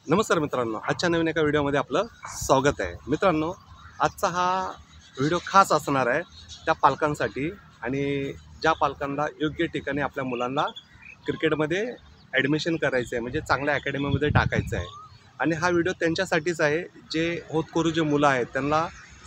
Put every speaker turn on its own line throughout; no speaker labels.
नमस्कार मित्रांनो, आजच्या नवीन एका व्हिडिओमध्ये आपलं स्वागत आहे। मित्रांनो, आजचा हा व्हिडिओ खास असणार आहे त्या पालकांसाठी आणि ज्या पालकांना योग्य ठिकाणी आपल्या मुलांना क्रिकेटमध्ये ॲडमिशन करायचं आहे, म्हणजे चांगल्या अकॅडमीमध्ये टाकायचं आहे। आणि हा व्हिडिओ त्यांच्यासाठीच आहे जे होतकरू जे मुलं आहेत त्यांना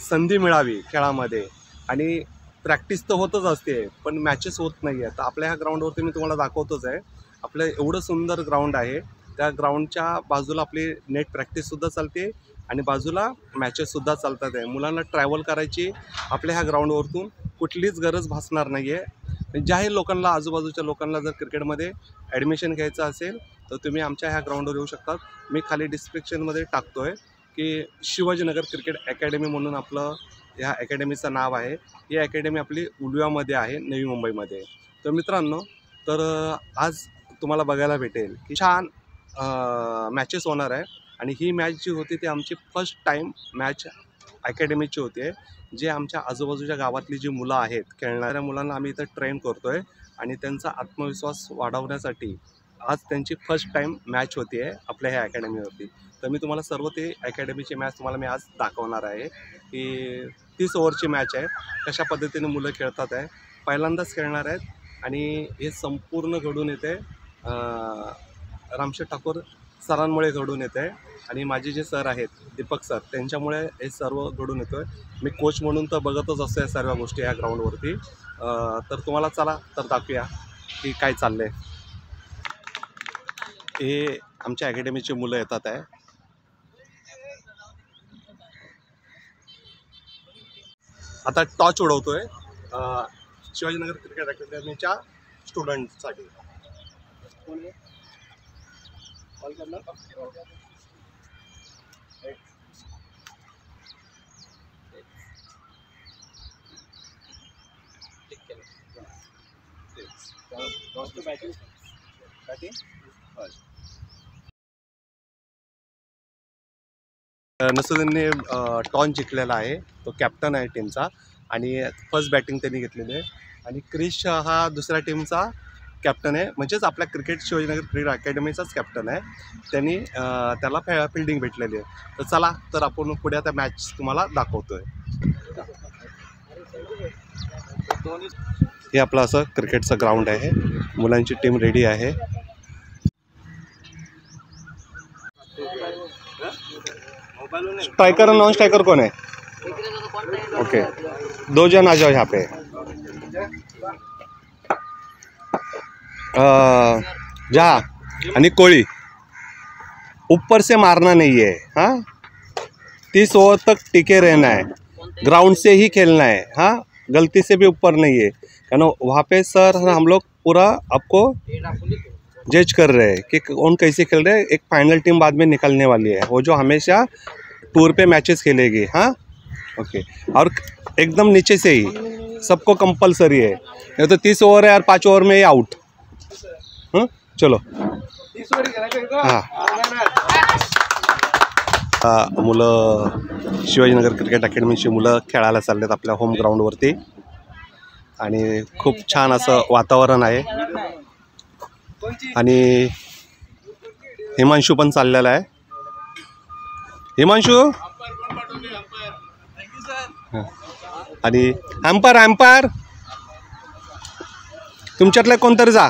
संधी मिळावी खेळामध्ये। आणि प्रॅक्टिस तर होतच असते पण मॅचेस होत नाही आहेत। तर आपल्या ह्या ग्राउंडवरती मी तुम्हाला दाखवतोच आहे। आपलं एवढं सुंदर ग्राउंड आहे, त्या ग्राउंडच्या बाजूला आपली नेट प्रॅक्टिससुद्धा चालते आणि बाजूला मॅचेससुद्धा चालतात आहे। मुलांना ट्रॅव्हल करायची आपल्या ह्या ग्राउंडवरतून कुठलीच गरज भासणार नाही आहे। ज्याही लोकांना आजूबाजूच्या लोकांना जर क्रिकेटमध्ये ॲडमिशन घ्यायचं असेल तर तुम्ही आमच्या ह्या ग्राउंडवर येऊ शकतात। मी खाली डिस्क्रिप्शनमध्ये टाकतो आहे की शिवाजीनगर क्रिकेट अकॅडमी म्हणून आपलं ह्या अकॅडमीचं नाव आहे। ही अकॅडमी आपली उलव्यामध्ये आहे, नवी मुंबईमध्ये। तर मित्रांनो, आज तुम्हाला बघायला भेटेल की छान मॅचेस होणार आहे। आणि ही मॅच जी होती ती आमची फर्स्ट टाईम मॅच अकॅडमीची होती आहे। जे आमच्या आजूबाजूच्या गावातली जी मुलं आहेत, खेळणाऱ्या मुलांना आम्ही इथं ट्रेन करतो आहे आणि त्यांचा आत्मविश्वास वाढवण्यासाठी आज त्यांची फर्स्ट टाईम मॅच होती आहे आपल्या ह्या अकॅडमीवरती। तर मी तुम्हाला सर्व ते अकॅडमीची मॅच तुम्हाला मी आज दाखवणार आहे की 30 ओव्हरची मॅच आहे, कशा पद्धतीने मुलं खेळतात आहे, पहिल्यांदाच खेळणार आहेत। आणि हे संपूर्ण घडून येते रामशेठ ठाकूर सरांमुळे घडून येतं आहे आणि माझे जे सर आहेत दीपक सर, त्यांच्यामुळे हे सर्व घडून येतो आहे। मी कोच म्हणून तर बघतच असतो या सर्व गोष्टी या ग्राउंडवरती। तर तुम्हाला चला तर दाखवूया की काय चाललं आहे। हे आमच्या अकॅडमीची मुलं येतात आहे। आता टॉर्च उडवतो आहे शिवाजीनगर क्रिकेट अकॅडमीच्या स्टुडंटसाठी। कॉल करणार नसरुद्दीनने टॉस जिंकलेला आहे, तो कॅप्टन आहे टीमचा आणि फर्स्ट बॅटिंग त्यांनी घेतलेली आहे। आणि क्रिश हा दुसऱ्या टीमचा कॅप्टन आहे, म्हणजेच आपल्या क्रिकेट शिवाजीनगर क्रिकेट अकॅडमीचाच कॅप्टन आहे। त्यांनी त्याला फिल्डिंग भेटलेली आहे। तर चला तर आपण पुढे आता मॅच तुम्हाला दाखवतोय। हे आपलं असं क्रिकेटचं ग्राउंड आहे, मुलांची टीम रेडी आहे। स्ट्राइकर और नॉन स्ट्राइकर कौन है? ओके, 2 जन आ जाओ यहाँ पे। जा आणि कोळी ऊपर से मारना नहीं है। हाँ, 30 ओवर तक टिके रहना है, ग्राउंड से ही खेलना है। हाँ, गलती से भी ऊपर नहीं है, है ना। वहाँ पे सर हम लोग पूरा आपको जज कर रहे हैं कि कौन कैसे खेल रहे हैं। एक फाइनल टीम बाद में निकलने वाली है, वो जो हमेशा टूर पे मैचेस खेलेगी। हाँ, ओके। और एकदम नीचे से ही सबको कंपलसरी है, नहीं तो 30 ओवर है यार, 5 ओवर में ही आउट। चलो मुलं शिवाजीनगर क्रिकेट अकॅडमीची मुलं खेळायला चाललेत आपल्या होम ग्राउंडवरती आणि खूप छान असं वातावरण आहे। आणि हिमांशू पण चाललेला आहे। हिमांशू आणि अँपायर तुमच्यातलं कोणतरी जा।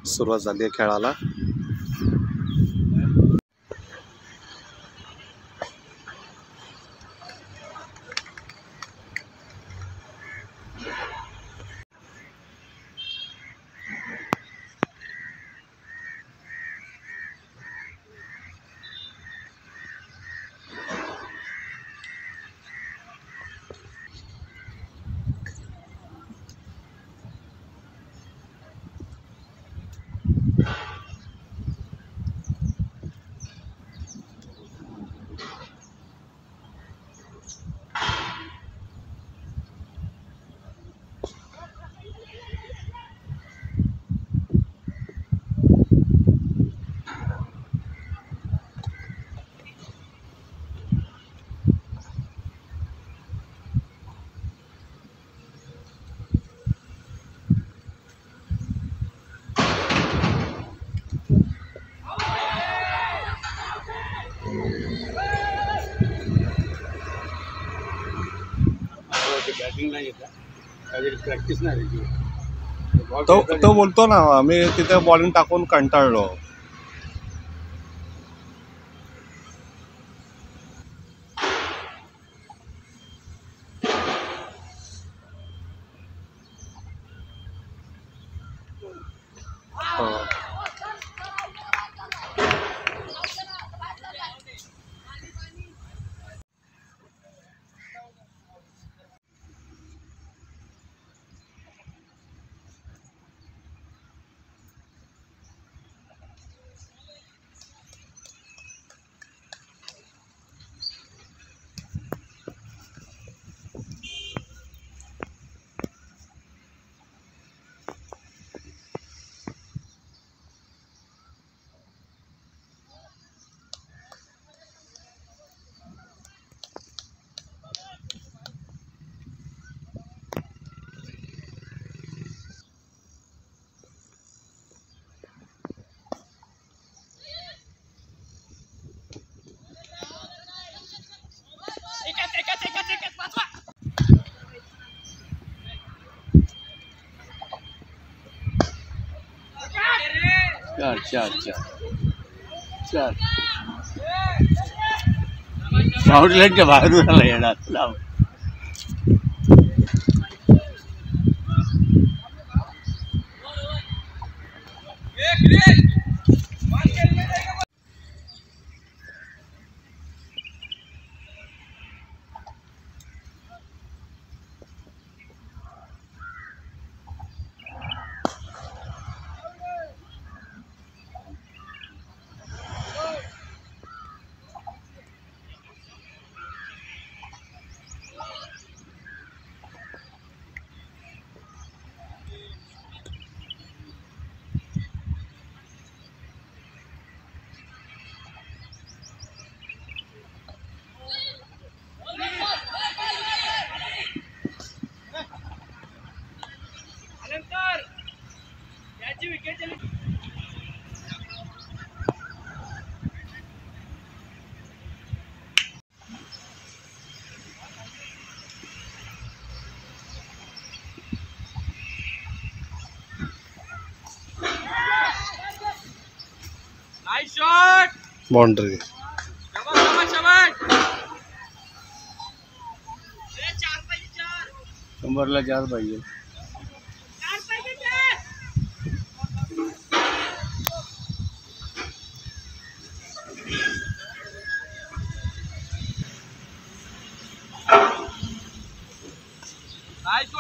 सुरुवात झाली आहे खेळाला।
बॅटिंग नाही येत काहीतरी प्रॅक्टिस नाही त्याची.
तो बोलतो ना मी तिथे बॉलिंग टाकून कंटाळलो.
चार आउटलेटच्या बाहेरून आला येणार लाव.
बाउंड्री
शंभरला 4 पाहिजे.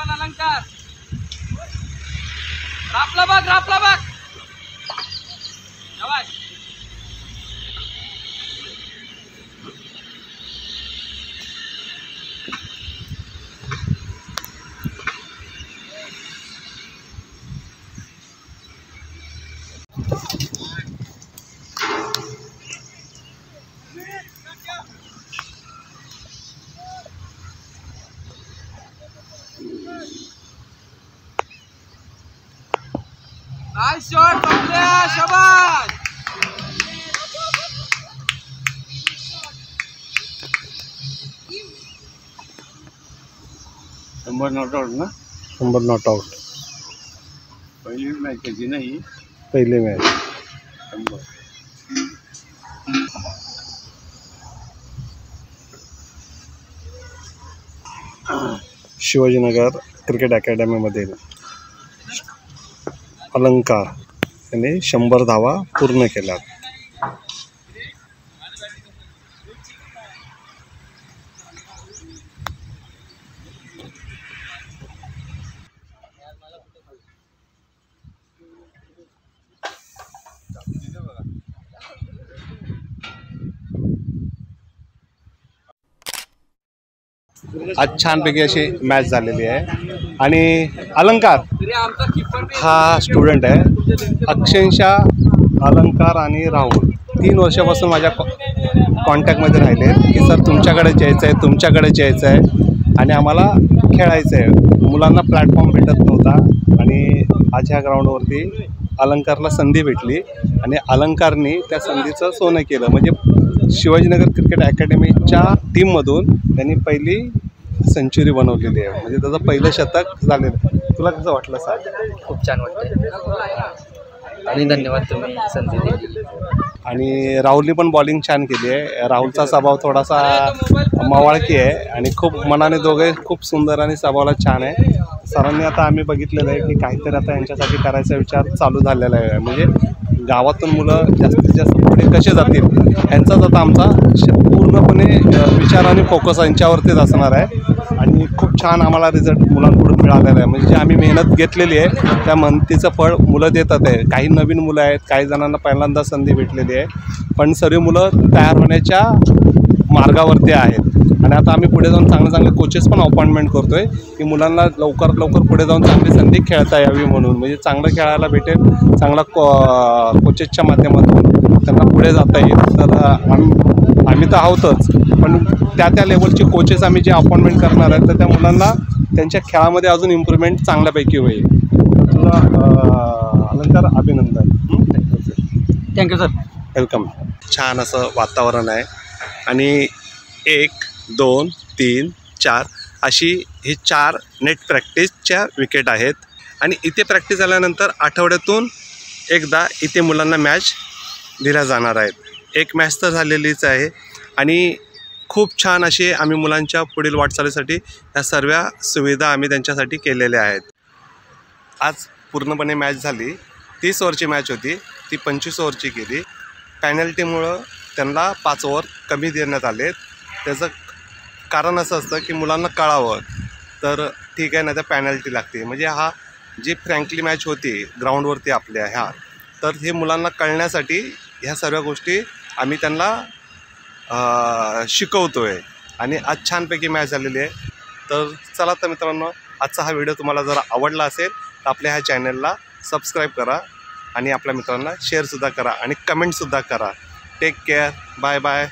अलंकार रापला बघ नाइस शॉट पकड़े शाबाश.
शंभर नॉट आउट ना.
100 नॉट आउट.
पहिली मॅच त्याची नाही.
पहिली मॅच
100.
शिवाजीनगर क्रिकेट अकॅडमीमधील अलंकार यांनी 100 धावा पूर्ण केल्या. आज छानपैकी अशी मॅच झालेली आहे आणि अलंकार हा स्टुडंट आहे. अक्षरशः अलंकार आणि राहुल 3 वर्षापासून माझ्या कॉन्टॅक्टमध्ये राहिले की सर तुमच्याकडेच यायचं आहे आणि आम्हाला खेळायचं आहे. मुलांना प्लॅटफॉर्म भेटत नव्हता आणि आज ह्या ग्राउंडवरती अलंकारला संधी भेटली आणि अलंकारनी त्या संधीचं सोनं केलं. म्हणजे शिवाजीनगर क्रिकेट अकॅडमीच्या टीममधून त्यांनी पहिली सेंचुरी बनवलेली आहे, म्हणजे त्याचं पहिलं शतक झालेलं आहे. तुला कसं वाटलं सांग?
खूप छान वाटतंय आणि धन्यवाद तुम्ही संधी दिली.
आणि राहुलनी पण बॉलिंग छान केली आहे. राहुलचा स्वभाव थोडासा मवाळकी आहे आणि खूप मनाने दोघे खूप सुंदर आणि स्वभावाला छान आहे. सरांनी आता आम्ही बघितलेलं आहे की काहीतरी आता यांच्यासाठी करायचा विचार चालू झालेला आहे, म्हणजे गावातून मुलं जास्तीत जास्त पुढे कसे जातील ह्यांचाच आता आमचा पूर्णपणे विचार आणि फोकस यांच्यावरतीच असणार आहे. आणि खूप छान आम्हाला रिझल्ट मुलांकडून मिळालेला आहे, म्हणजे आम्ही मेहनत घेतलेली आहे त्या मेहनतीचं फळ मुलं देतात आहे. काही नवीन मुलं आहेत, काही जणांना पहिल्यांदा संधी भेटलेली आहे, पण सर्व मुलं तयार होण्याच्या मार्गावरती आहेत. आणि आता आम्ही पुढे जाऊन चांगले चांगले कोचेस पण अपॉइंटमेंट करतो आहे की मुलांना लवकरात लवकर पुढे जाऊन चांगली संधी खेळता यावी म्हणून, म्हणजे चांगलं खेळायला भेटेल, चांगला कोचेसच्या माध्यमातून त्यांना पुढे जाता येईल. तर आम्ही तर आहोतच, पण त्या लेवलचे कोचेस आम्ही जे अपॉइंटमेंट करणार आहेत तर त्या मुलांना त्यांच्या खेळामध्ये अजून इम्प्रूव्हमेंट चांगल्यापैकी होईल. तुला अलंकार अभिनंदन.
Thank you sir.
वेलकम. छान असं वातावरण आहे आणि 1, 2, 3, 4 अशी ही 4 नेट प्रॅक्टिसच्या विकेट आहेत. आणि इथे प्रॅक्टिस झाल्यानंतर आठवड्यातून एकदा इथे मुलांना मॅच दिल्या जाणार आहेत. एक मॅच तर झालेलीच आहे आणि खूप छान असे आम्ही मुलांच्या पुढील वाटचालीसाठी ह्या सर्व सुविधा आम्ही त्यांच्यासाठी केलेल्या आहेत. आज पूर्णपणे मॅच झाली. 30 ओव्हरची मॅच होती, ती 25 ओव्हरची केली. पॅनल्टीमुळं त्यांना 5 ओव्हर कमी देण्यात आले. त्याचं कारण असं असतं की मुलांना कळावं तर ठीक आहे ना, त्या पॅनल्टी लागते. म्हणजे हा जी फ्रँकली मॅच होती ग्राउंडवरती आपल्या ह्या, तर हे मुलांना कळण्यासाठी ह्या सर्व गोष्टी आम्ही त्यांना शिकवतो आहे. आणि आज छानपैकी मॅच झालेली आहे. तर चला तर मित्रांनो, आजचा हा व्हिडिओ तुम्हाला जर आवडला असेल तर आपल्या ह्या चॅनलला सबस्क्राईब करा आणि आपल्या मित्रांना शेअरसुद्धा करा आणि कमेंटसुद्धा करा. Take care. Bye bye.